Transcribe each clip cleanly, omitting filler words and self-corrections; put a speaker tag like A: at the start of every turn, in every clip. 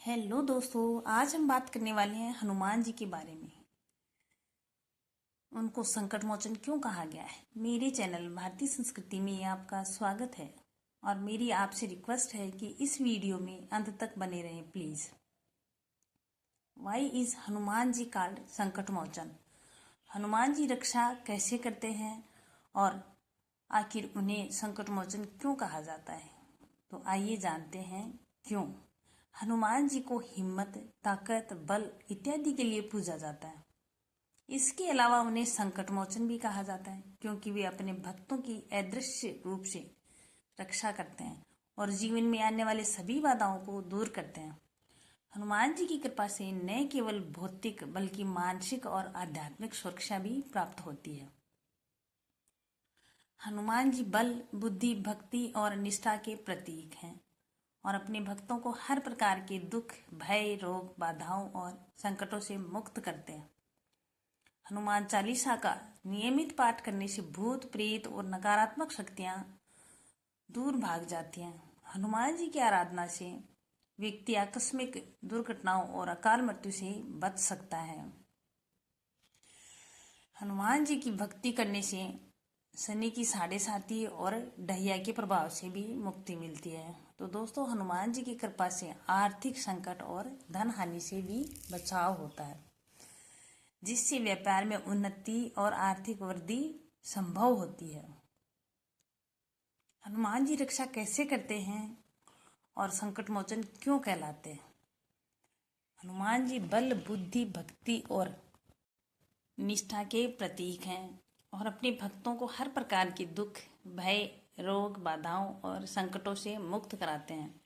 A: Hello दोस्तों, आज हम बात करने वाले हैं हनुमान जी के बारे में। उनको संकट मोचन क्यों कहा गया है। मेरे चैनल भारतीय संस्कृति में आपका स्वागत है और मेरी आपसे रिक्वेस्ट है कि इस वीडियो में अंत तक बने रहें please. Why is Hanuman ji called Sankat Mochan. Hanuman ji रक्षा कैसे करते हैं और आखिर उन्हें संकट मोचन क्यों कहा जाता है। तो आइए जानते हैं क्यों। हनुमान जी को हिम्मत, ताकत, बल इत्यादि के लिए पूजा जाता है। इसके अलावा उन्हें संकट मोचन भी कहा जाता है क्योंकि वे अपने भक्तों की अदृश्य रूप से रक्षा करते हैं और जीवन में आने वाले सभी बाधाओं को दूर करते हैं। हनुमान जी की कृपा से न केवल भौतिक बल्कि मानसिक और आध्यात्मिक सुरक्षा भी प्राप्त होती है। हनुमान जी बल, बुद्धि, भक्ति और निष्ठा के प्रतीक हैं और अपने भक्तों को हर प्रकार के दुख, भय, रोग, बाधाओं और संकटों से मुक्त करते हैं। हनुमान चालीसा का नियमित पाठ करने से भूत, प्रेत और नकारात्मक शक्तियां दूर भाग जाती हैं। हनुमान जी की आराधना से व्यक्ति आकस्मिक दुर्घटनाओं और अकाल मृत्यु से बच सकता है। हनुमान जी की भक्ति करने से शनि की साढ़े साती और ढैया के प्रभाव से भी मुक्ति मिलती है। तो दोस्तों, हनुमान जी की कृपा से आर्थिक संकट और धन हानि से भी बचाव होता है, जिससे व्यापार में उन्नति और आर्थिक वृद्धि संभव होती है। हनुमान जी रक्षा कैसे करते हैं और संकट मोचन क्यों कहलाते हैं। हनुमान जी बल, बुद्धि, भक्ति और निष्ठा के प्रतीक हैं और अपने भक्तों को हर प्रकार के दुख, भय, रोग, बाधाओं और संकटों से मुक्त कराते हैं।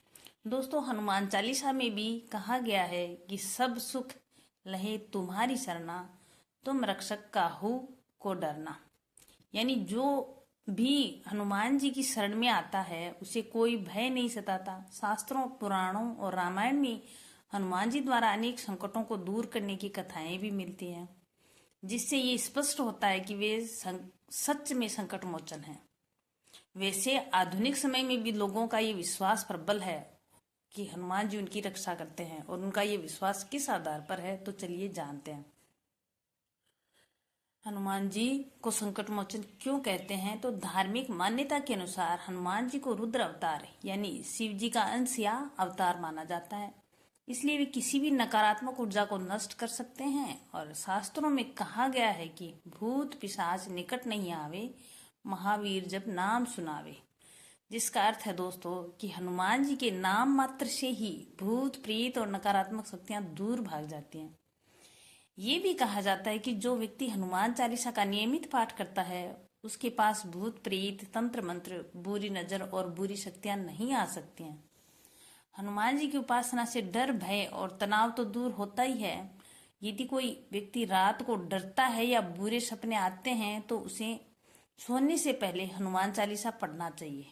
A: दोस्तों, हनुमान चालीसा में भी कहा गया है कि सब सुख लहे तुम्हारी शरणा, तुम रक्षक काहू को डरना। यानी जो भी हनुमान जी की शरण में आता है उसे कोई भय नहीं सताता। शास्त्रों, पुराणों और रामायण में हनुमान जी द्वारा अनेक संकटों को दूर करने की कथाएं भी मिलती हैं, जिससे ये स्पष्ट होता है कि वे सच में संकट मोचन है। वैसे आधुनिक समय में भी लोगों का ये विश्वास प्रबल है कि हनुमान जी उनकी रक्षा करते हैं, और उनका ये विश्वास किस आधार पर है तो चलिए जानते हैं। हनुमान जी को संकट मोचन क्यों कहते हैं। तो धार्मिक मान्यता के अनुसार हनुमान जी को रुद्र अवतार यानी शिव जी का अंश या अवतार माना जाता है, इसलिए वे किसी भी नकारात्मक ऊर्जा को नष्ट कर सकते हैं। और शास्त्रों में कहा गया है कि भूत पिशाच निकट नहीं आवे, महावीर जब नाम सुनावे, जिसका अर्थ है दोस्तों कि हनुमान जी के नाम मात्र से ही भूत, प्रेत और नकारात्मक शक्तियां दूर भाग जाती हैं। ये भी कहा जाता है कि जो व्यक्ति हनुमान चालीसा का नियमित पाठ करता है उसके पास भूत, प्रेत, तंत्र मंत्र, बुरी नजर और बुरी शक्तियां नहीं आ सकती हैं। हनुमान जी की उपासना से डर, भय और तनाव तो दूर होता ही है। यदि कोई व्यक्ति रात को डरता है या बुरे सपने आते हैं तो उसे सोने से पहले हनुमान चालीसा पढ़ना चाहिए।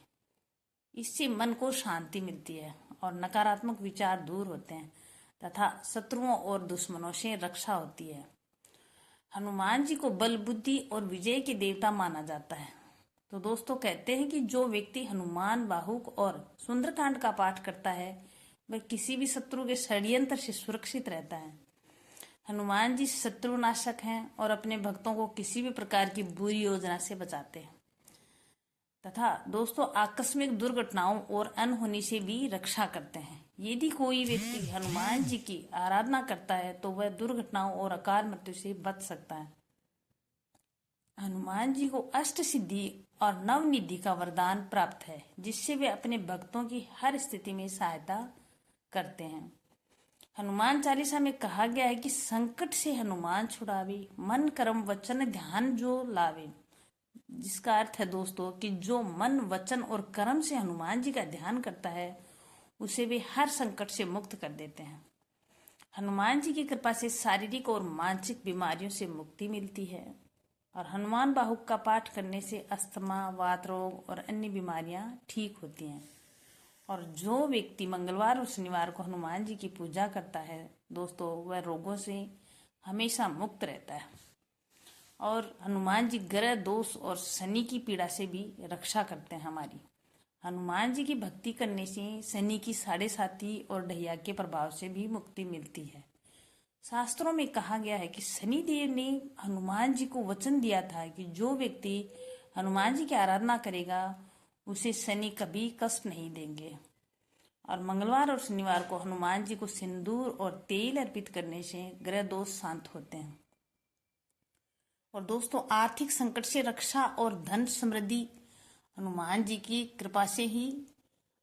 A: इससे मन को शांति मिलती है और नकारात्मक विचार दूर होते हैं तथा शत्रुओं और दुश्मनों से रक्षा होती है। हनुमान जी को बल, बुद्धि और विजय के देवता माना जाता है। तो दोस्तों, कहते हैं कि जो व्यक्ति हनुमान बाहुक और सुंदरकांड का पाठ करता है वह किसी भी शत्रु के षड्यंत्र से सुरक्षित रहता है। हनुमान जी शत्रुनाशक हैं और अपने भक्तों को किसी भी प्रकार की बुरी योजना से बचाते हैं तथा दोस्तों आकस्मिक दुर्घटनाओं और अनहोनी से भी रक्षा करते हैं। यदि कोई व्यक्ति हनुमान जी की आराधना करता है तो वह दुर्घटनाओं और अकाल मृत्यु से बच सकता है। हनुमान जी को अष्ट सिद्धि और नवनिधि का वरदान प्राप्त है, जिससे वे अपने भक्तों की हर स्थिति में सहायता करते हैं। हनुमान चालीसा में कहा गया है कि संकट से हनुमान छुड़ावे, मन, कर्म, वचन, ध्यान जो लावे, जिसका अर्थ है दोस्तों कि जो मन, वचन और कर्म से हनुमान जी का ध्यान करता है उसे वे हर संकट से मुक्त कर देते हैं। हनुमान जी की कृपा से शारीरिक और मानसिक बीमारियों से मुक्ति मिलती है और हनुमान बाहुक का पाठ करने से अस्थमा, वात रोग और अन्य बीमारियां ठीक होती हैं। और जो व्यक्ति मंगलवार और शनिवार को हनुमान जी की पूजा करता है दोस्तों वह रोगों से हमेशा मुक्त रहता है। और हनुमान जी ग्रह दोष और शनि की पीड़ा से भी रक्षा करते हैं हमारी। हनुमान जी की भक्ति करने से शनि की साढ़े साती और ढैया के प्रभाव से भी मुक्ति मिलती है। शास्त्रों में कहा गया है कि शनि देव ने हनुमान जी को वचन दिया था कि जो व्यक्ति हनुमान जी की आराधना करेगा उसे शनि कभी कष्ट नहीं देंगे। और मंगलवार और शनिवार को हनुमान जी को सिंदूर और तेल अर्पित करने से ग्रह दोष शांत होते हैं। और दोस्तों, आर्थिक संकट से रक्षा और धन समृद्धि हनुमान जी की कृपा से ही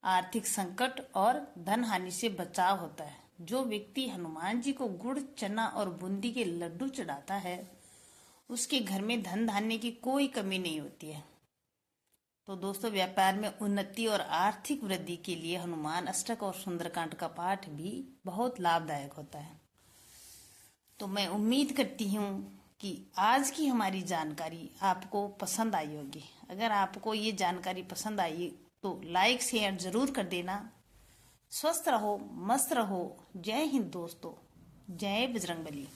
A: आर्थिक संकट और धन हानि से बचाव होता है। जो व्यक्ति हनुमान जी को गुड़, चना और बूंदी के लड्डू चढ़ाता है उसके घर में धन धान्य की कोई कमी नहीं होती है। तो दोस्तों, व्यापार में उन्नति और आर्थिक वृद्धि के लिए हनुमान अष्टक और सुंदरकांड का पाठ भी बहुत लाभदायक होता है। तो मैं उम्मीद करती हूँ कि आज की हमारी जानकारी आपको पसंद आई होगी। अगर आपको ये जानकारी पसंद आई तो लाइक शेयर जरूर कर देना। स्वस्थ रहो, मस्त रहो। जय हिंद दोस्तों, जय बजरंगबली।